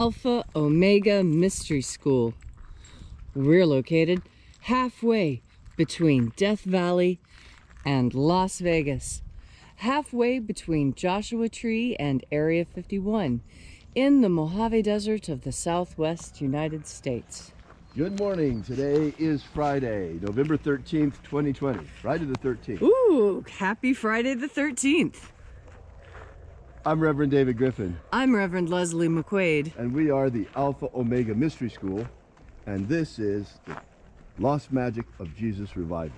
Alpha Omega Mystery School. We're located halfway between Death Valley and Las Vegas, halfway between Joshua Tree and Area 51 in the Mojave Desert of the Southwest United States. Good morning. Today is Friday, November 13th, 2020. Friday the 13th. Ooh, happy Friday the 13th. I'm Reverend David Griffin. I'm Reverend Leslie McQuaid. And we are the Alpha Omega Mystery School. And this is the Lost Magic of Jesus Revival.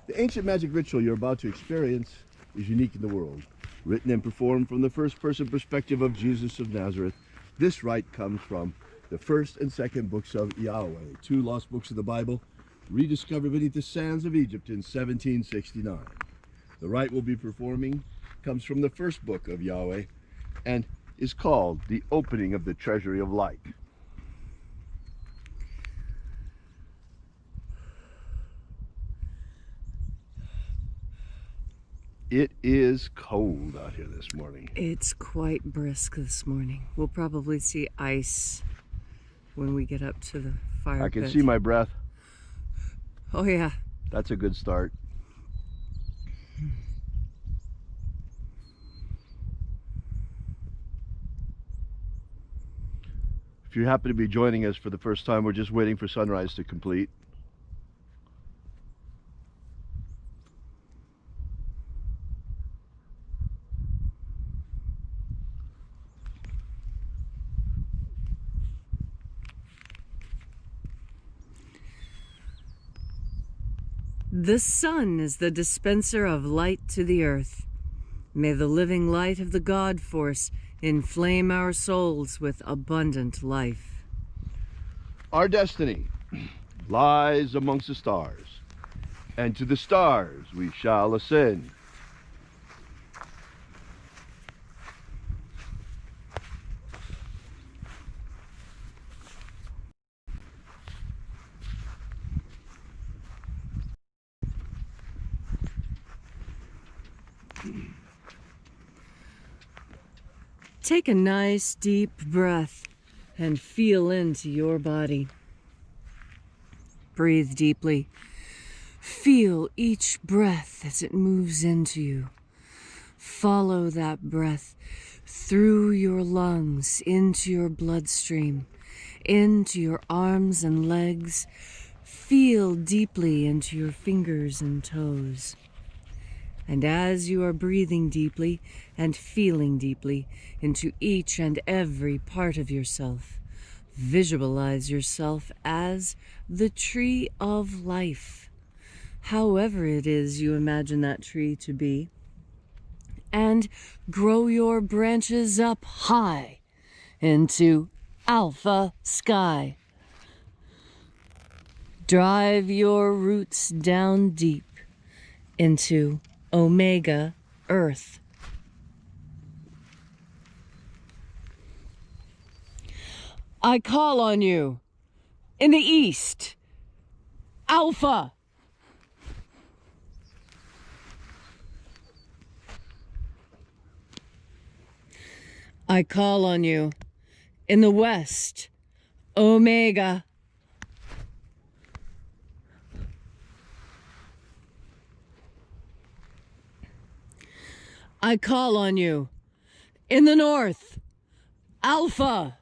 The ancient magic ritual you're about to experience is unique in the world. Written and performed from the first-person perspective of Jesus of Nazareth, this rite comes from the first and second books of Yahweh, two lost books of the Bible, rediscovered beneath the sands of Egypt in 1769. The rite we'll be performing comes from the first book of Yahweh and is called the Opening of the Treasury of Light. It is cold out here this morning. It's quite brisk this morning. We'll probably see ice when we get up to the fire I can pit. see my breath. Oh yeah. That's a good start. If you happen to be joining us for the first time, we're just waiting for sunrise to complete. The sun is the dispenser of light to the earth. May the living light of the God Force inflame our souls with abundant life. Our destiny lies amongst the stars, and to the stars we shall ascend. Take a nice deep breath and feel into your body. Breathe deeply. Feel each breath as it moves into you. Follow that breath through your lungs, into your bloodstream, into your arms and legs. Feel deeply into your fingers and toes. And as you are breathing deeply and feeling deeply into each and every part of yourself, visualize yourself as the tree of life, however it is you imagine that tree to be, and grow your branches up high into alpha sky. Drive your roots down deep into Omega Earth. I call on you in the east, Alpha. I call on you in the west, Omega. I call on you in the north, Alpha.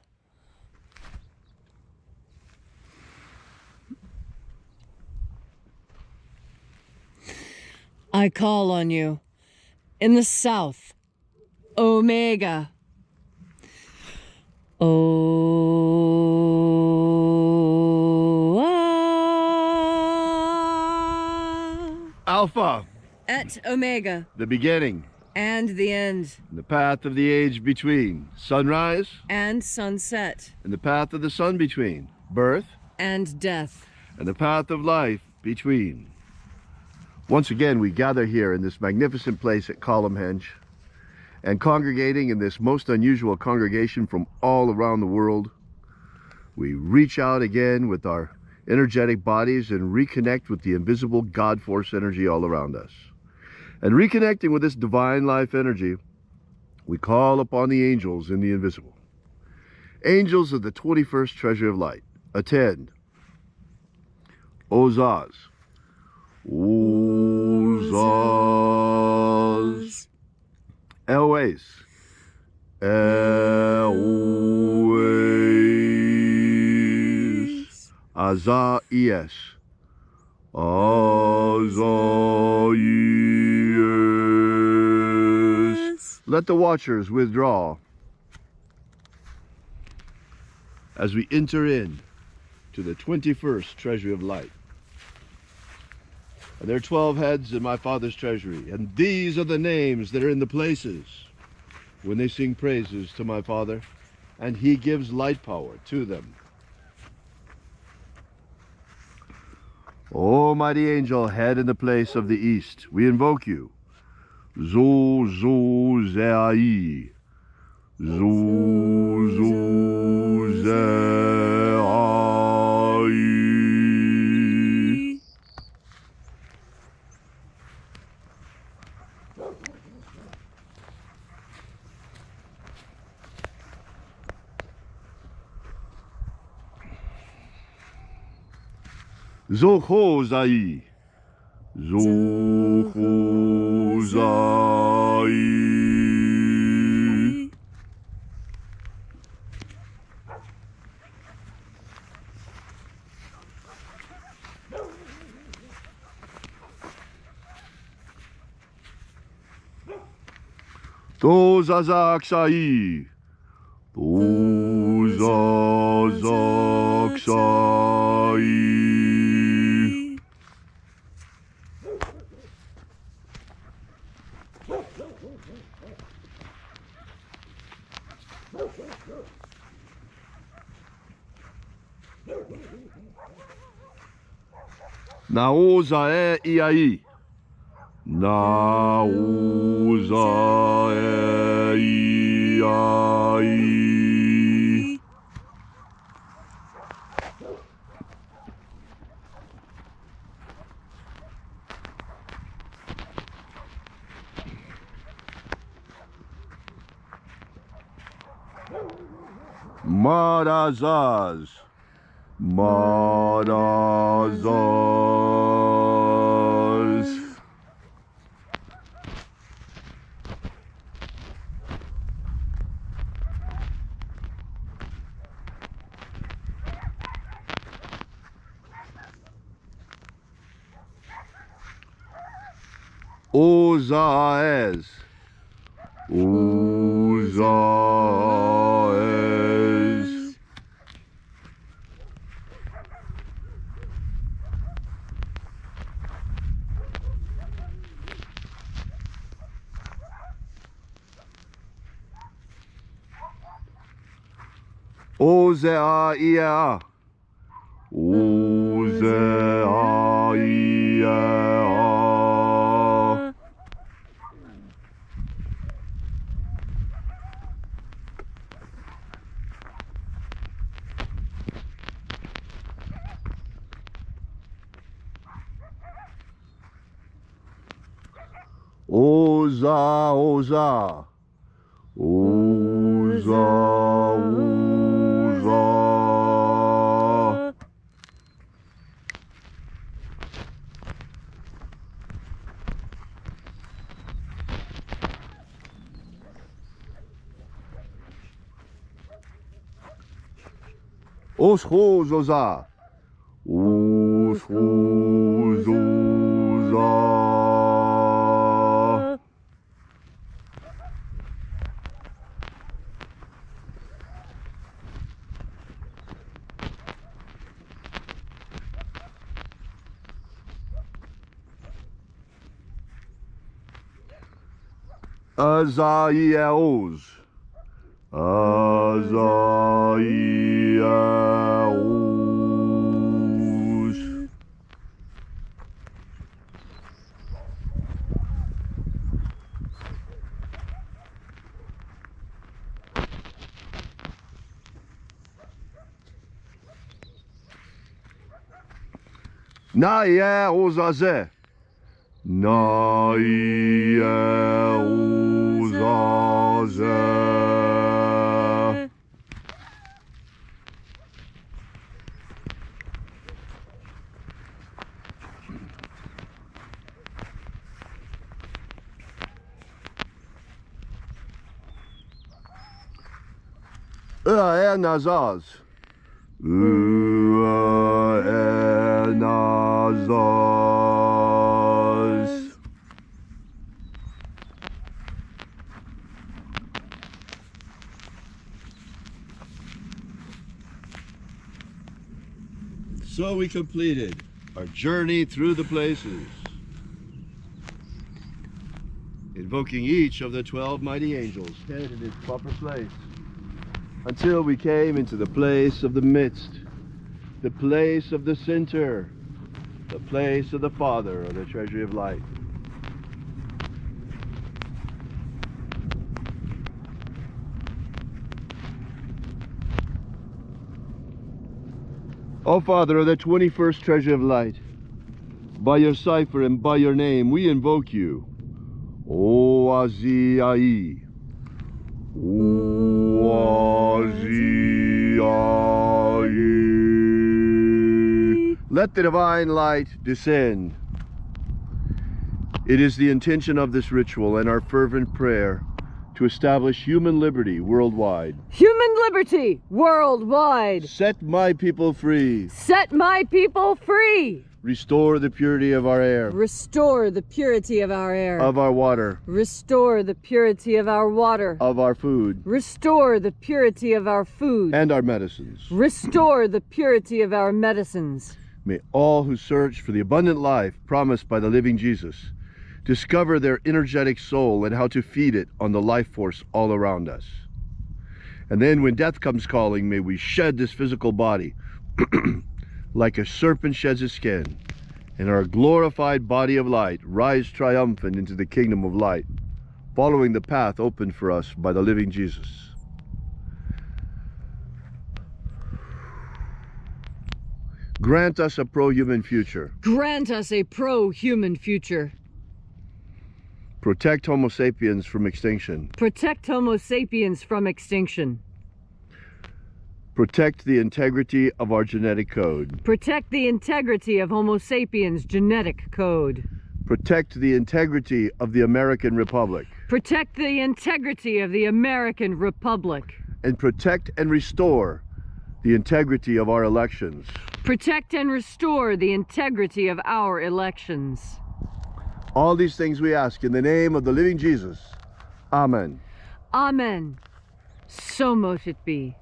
I call on you in the south, Omega. Alpha. Et Omega. The beginning. And the end. The path of the age between sunrise and sunset. And the path of the sun between birth and death. And the path of life between. Once again, we gather here in this magnificent place at Columhenge, and congregating in this most unusual congregation from all around the world, we reach out again with our energetic bodies and reconnect with the invisible God Force energy all around us. And reconnecting with this divine life energy, we call upon the angels in the invisible. Angels of the 21st Treasury of Light, attend. Ozaz. Ozaz. Elways. Elways. Azaies. Azaies. Let the watchers withdraw as we enter in to the 21st Treasury of Light. And there are 12 heads in my Father's treasury, and these are the names that are in the places when they sing praises to my Father, and he gives light power to them. O mighty angel, head in the place of the east, we invoke you. Zo zo zeai. Zo zo zeai. Zochozai. Zochozai. Tozazaksai. Tozazaksai. Naozae iai. Naozae iai. Marazaz. Marazaz. Ozaez. Ozaez. Ozea. Ozea. Oza, oza. Oza, oza. Oschozoza. Oschozoza. Azaios. Azaios. Naie ozaze. Naie ozaze. nazaz. Nazaz. So we completed our journey through the places, invoking each of the 12 mighty angels, head in its proper place, until we came into the place of the midst, the place of the center, the place of the Father, or the treasury of light. O Father of the 21st treasure of light, by your cipher and by your name we invoke you. O Aziyai. O Aziyai. Let the divine light descend. It is the intention of this ritual and our fervent prayer to establish human liberty worldwide. Human liberty worldwide. Set my people free. Set my people free. Restore the purity of our air. Restore the purity of our air. Of our water. Restore the purity of our water. Of our food. Restore the purity of our food. And our medicines. Restore the purity of our medicines. May all who search for the abundant life promised by the living Jesus discover their energetic soul and how to feed it on the life force all around us. And then when death comes calling, may we shed this physical body like a serpent sheds his skin, and our glorified body of light rise triumphant into the kingdom of light, following the path opened for us by the living Jesus. Grant us a pro-human future. Grant us a pro-human future. Protect Homo sapiens from extinction. Protect Homo sapiens from extinction. Protect the integrity of our genetic code. Protect the integrity of Homo sapiens' genetic code. Protect the integrity of the American Republic. Protect the integrity of the American Republic. And protect and restore the integrity of our elections. Protect and restore the integrity of our elections. All these things we ask in the name of the living Jesus. Amen. Amen. So mote it be.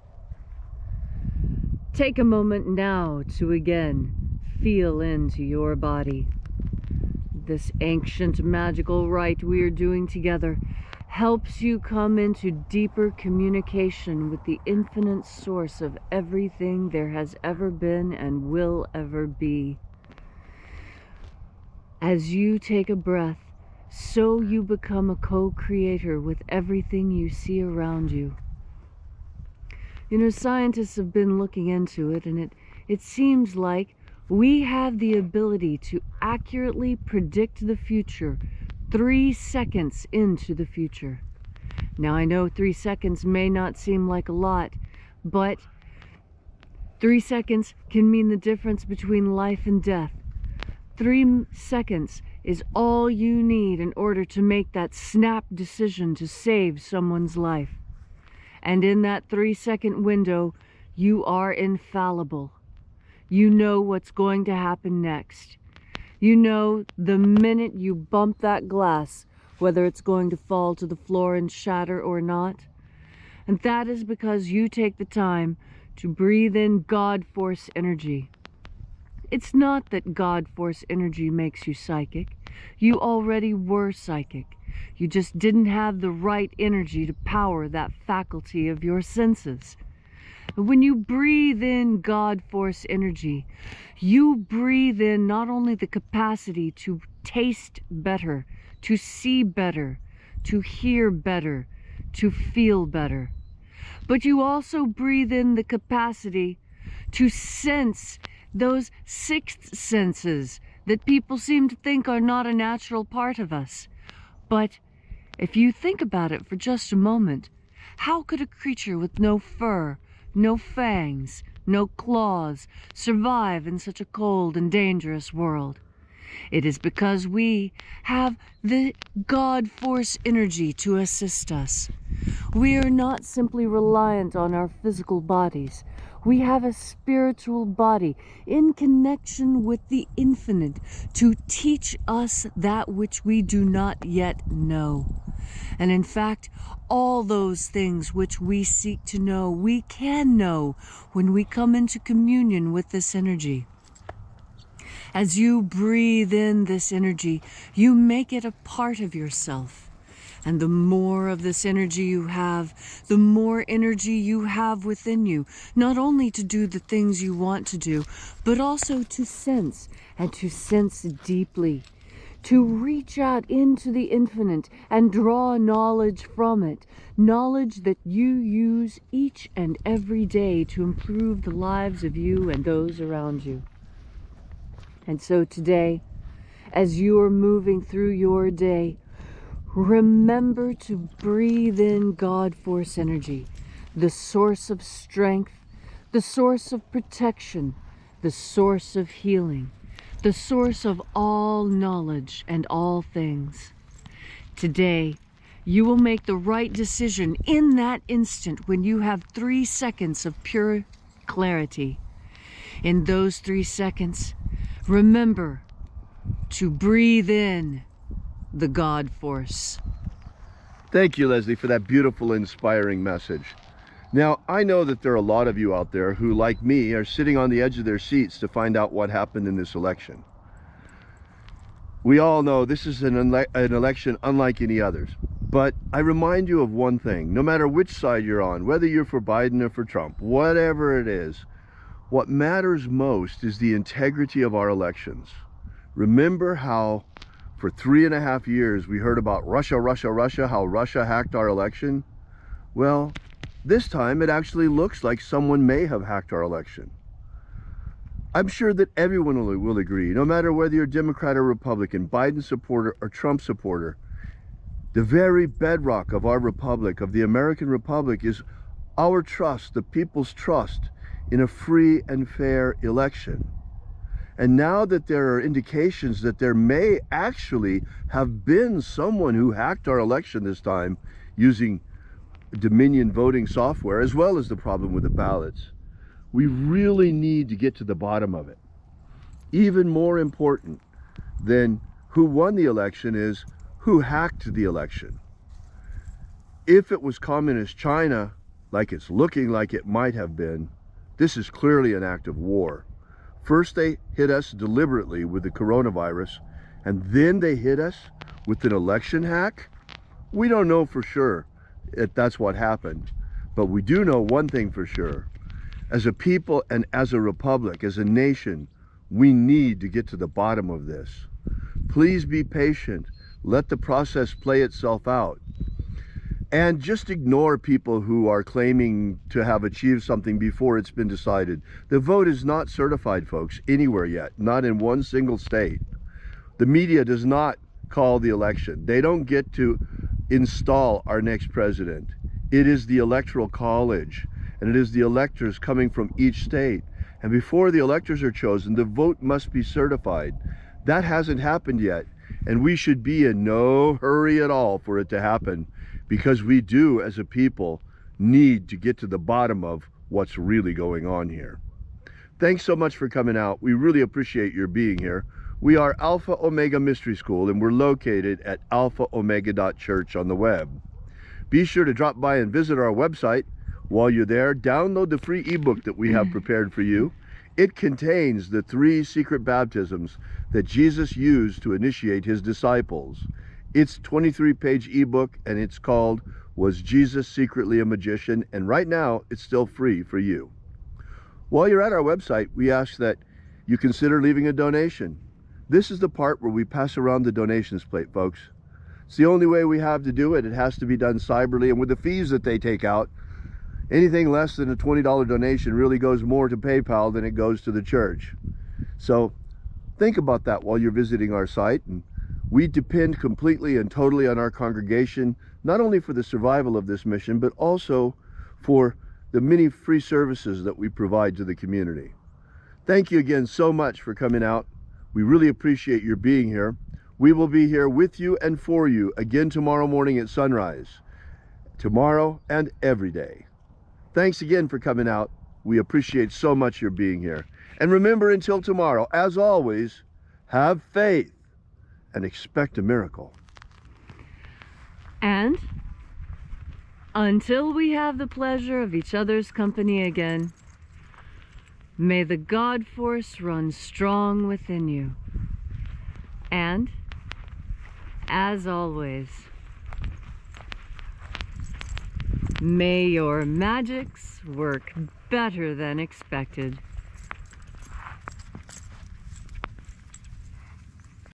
Take a moment now to again feel into your body. This ancient magical rite we are doing together helps you come into deeper communication with the infinite source of everything there has ever been and will ever be. As you take a breath, so you become a co-creator with everything you see around you. You know, scientists have been looking into it, and it seems like we have the ability to accurately predict the future 3 seconds into the future. Now, I know 3 seconds may not seem like a lot, but 3 seconds can mean the difference between life and death. 3 seconds is all you need in order to make that snap decision to save someone's life. And in that 3-second window, you are infallible. You know what's going to happen next. You know the minute you bump that glass, whether it's going to fall to the floor and shatter or not. And that is because you take the time to breathe in God Force energy. It's not that God Force energy makes you psychic. You already were psychic. You just didn't have the right energy to power that faculty of your senses. When you breathe in God Force energy, you breathe in not only the capacity to taste better, to see better, to hear better, to feel better, but you also breathe in the capacity to sense those sixth senses that people seem to think are not a natural part of us. But if you think about it for just a moment, how could a creature with no fur, no fangs, no claws survive in such a cold and dangerous world? It is because we have the God force energy to assist us. We are not simply reliant on our physical bodies. We have a spiritual body in connection with the infinite to teach us that which we do not yet know. And in fact, all those things which we seek to know, we can know when we come into communion with this energy. As you breathe in this energy, you make it a part of yourself. And the more of this energy you have, the more energy you have within you, not only to do the things you want to do, but also to sense, and to sense deeply, to reach out into the infinite and draw knowledge from it, knowledge that you use each and every day to improve the lives of you and those around you. And so today, as you are moving through your day, remember to breathe in God force energy, the source of strength, the source of protection, the source of healing, the source of all knowledge and all things. Today, you will make the right decision in that instant when you have 3 seconds of pure clarity. In those 3 seconds, remember to breathe in the God force. Thank you, Leslie, for that beautiful, inspiring message. Now, I know that there are a lot of you out there who, like me, are sitting on the edge of their seats to find out what happened in this election. We all know this is an election unlike any others. But I remind you of one thing: no matter which side you're on, whether you're for Biden or for Trump, whatever it is, what matters most is the integrity of our elections. Remember how for 3.5 years we heard about Russia, how Russia hacked our election? Well, this time it actually looks like someone may have hacked our election. I'm sure that everyone will agree, no matter whether you're Democrat or Republican, Biden supporter or Trump supporter, the very bedrock of our republic, of the American Republic, is our trust, the people's trust, in a free and fair election. And now that there are indications that there may actually have been someone who hacked our election this time using Dominion voting software, as well as the problem with the ballots, we really need to get to the bottom of it. Even more important than who won the election is who hacked the election. If it was communist China, like it's looking like it might have been, this is clearly an act of war. First they hit us deliberately with the coronavirus, and then they hit us with an election hack? We don't know for sure if that's what happened, but we do know one thing for sure. As a people and as a republic, as a nation, we need to get to the bottom of this. Please be patient. Let the process play itself out. And just ignore people who are claiming to have achieved something before it's been decided. The vote is not certified, folks, anywhere yet, not in one single state. The media does not call the election. They don't get to install our next president. It is the Electoral College, and it is the electors coming from each state. And before the electors are chosen, the vote must be certified. That hasn't happened yet, and we should be in no hurry at all for it to happen, because we do, as a people, need to get to the bottom of what's really going on here. Thanks so much for coming out. We really appreciate your being here. We are Alpha Omega Mystery School, and we're located at alphaomega.church on the web. Be sure to drop by and visit our website. While you're there, download the free ebook that we have prepared for you. It contains the 3 secret baptisms that Jesus used to initiate his disciples. It's a 23-page ebook, and it's called Was Jesus Secretly a Magician? And right now, it's still free for you. While you're at our website, we ask that you consider leaving a donation. This is the part where we pass around the donations plate, folks. It's the only way we have to do it. It has to be done cyberly, and with the fees that they take out, anything less than a $20 donation really goes more to PayPal than it goes to the church. So think about that while you're visiting our site. And we depend completely and totally on our congregation, not only for the survival of this mission, but also for the many free services that we provide to the community. Thank you again so much for coming out. We really appreciate your being here. We will be here with you and for you again tomorrow morning at sunrise. Tomorrow and every day. Thanks again for coming out. We appreciate so much your being here. And remember, until tomorrow, as always, have faith and expect a miracle. And until we have the pleasure of each other's company again, may the God force run strong within you. And, as always, may your magics work better than expected.